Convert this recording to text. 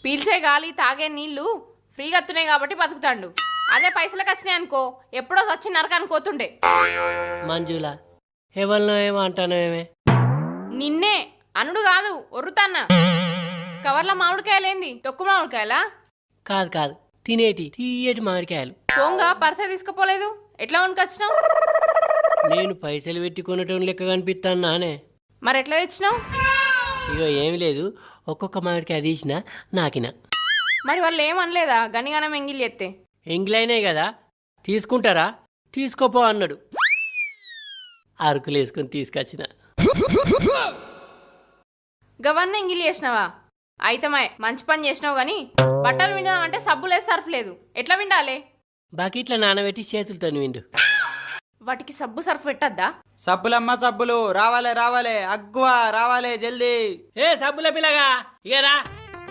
పీల్చే గాలి తాగే నీళ్లు ఫ్రీగా వస్తున్నాయి కాబట్టి బతుకుతాండు. అదే పైసలకు వచ్చినాయి అనుకో ఎప్పుడో వచ్చి నరకానికి పోతుండే. మంజుల ఎవరినో ఏమో అంటానేమే. నిన్నే అనుడు కాదు ఒర్రుతాన్నా. కవర్ల మామిడికాయలేంది తొక్కు మామిడికాయలా? కాదు కాదు, తినేటి తీయటి మామిడికాయలు. పోంగా పర్సే తీసుకుపోలేదు, ఎట్లా వణుకొచ్చినావు? నేను పైసలు పెట్టి కొనటం లెక్క కనిపిస్తాను నానే. మరి ఎట్లా తెచ్చినావు? ఇగో ఏమి లేదు, ఒక్కొక్క మామిడికాయ తీసిన నాకిన. మరి వాళ్ళు ఏమనలేదా గనిగానం ఎంగిల్ ఎత్తే? ఎంగిలైనాయి కదా, తీసుకుంటారా? తీసుకోపో అన్నాడు. అరుకులు వేసుకొని తీసుకొచ్చిన. గవన్న ఎంగిల్ చేసినావా? అయితమాయ్ మంచి పని చేసినావు గాని బట్టలు విందామంటే సబ్బులే సర్ఫ్ లేదు, ఎట్లా విండాలే? బకెట్ల నానబెట్టి చేతులతో విండు. వాటికి సబ్బు సర్ఫ్ పెట్టద్దా? సబ్బులమ్మ సబ్బులు రావాలే రావాలే అగ్గువ రావాలే జల్దీ. ఏ సబ్బుల పిల్లగా ఇక రా.